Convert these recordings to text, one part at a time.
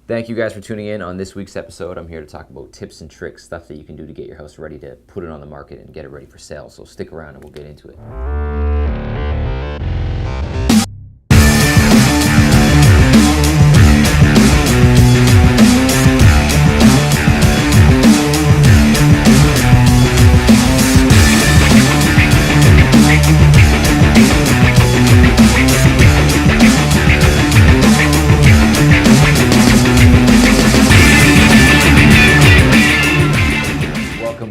Thank you guys for tuning in on this week's episode. I'm here to talk about tips and tricks, stuff that you can do to get your house ready to put it on the market and get it ready for sale. So stick around and we'll get into it.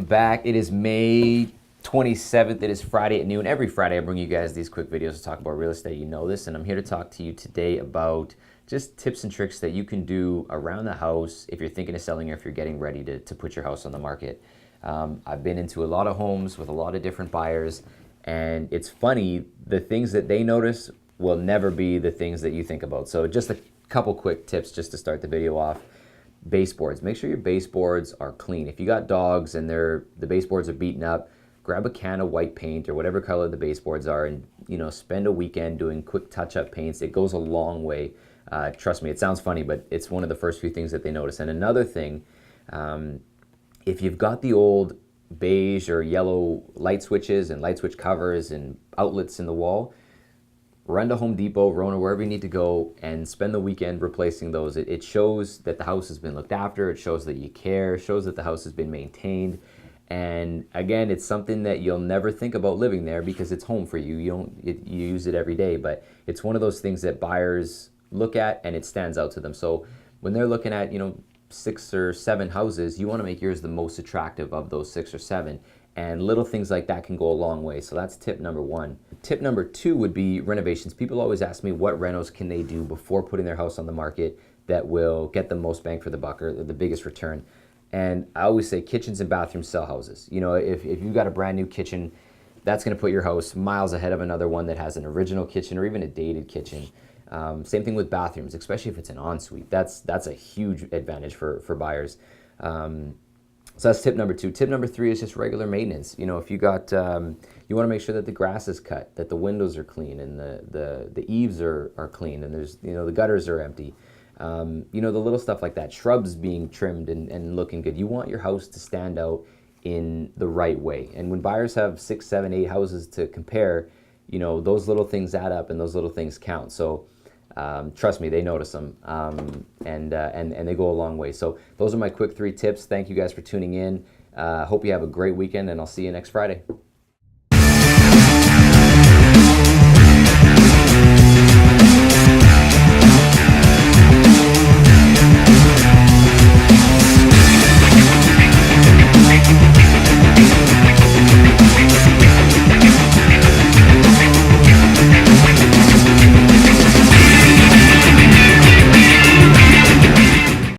Back. It is May 27th. It is Friday at noon. Every Friday I bring you guys these quick videos to talk about real estate. You know this, and I'm here to talk to you today about just tips and tricks that you can do around the house if you're thinking of selling or if you're getting ready to put your house on the market. I've been into a lot of homes with a lot of different buyers, and it's funny, the things that they notice will never be the things that you think about. So just a couple quick tips just to start the video off. Baseboards. Make sure your baseboards are clean. If you got dogs and the baseboards are beaten up, grab a can of white paint or whatever color the baseboards are and spend a weekend doing quick touch-up paints. It goes a long way. Trust me, it sounds funny, but it's one of the first few things that they notice. And another thing, if you've got the old beige or yellow light switches and light switch covers and outlets in the wall, run to Home Depot, Rona, wherever you need to go, and spend the weekend replacing those. It shows that the house has been looked after. It shows that you care. It shows that the house has been maintained. And again, it's something that you'll never think about living there because it's home for you. You use it every day, but it's one of those things that buyers look at and it stands out to them. So when they're looking at 6 or 7 houses, you want to make yours the most attractive of those 6 or 7. And little things like that can go a long way. So that's tip number 1. Tip number 2 would be renovations. People always ask me what renos can they do before putting their house on the market that will get the most bang for the buck or the biggest return. And I always say kitchens and bathrooms sell houses. If you've got a brand new kitchen, that's going to put your house miles ahead of another one that has an original kitchen or even a dated kitchen. Same thing with bathrooms, especially if it's an ensuite. That's a huge advantage for buyers. So that's tip number 2. Tip number 3 is just regular maintenance. If you got, you want to make sure that the grass is cut, that the windows are clean, and the eaves are clean, and there's the gutters are empty. The little stuff like that, shrubs being trimmed and looking good. You want your house to stand out in the right way. And when buyers have 6, 7, 8 houses to compare, those little things add up and those little things count. So trust me, they notice them, and they go a long way. So those are my quick 3 tips. Thank you guys for tuning in. Hope you have a great weekend, and I'll see you next Friday.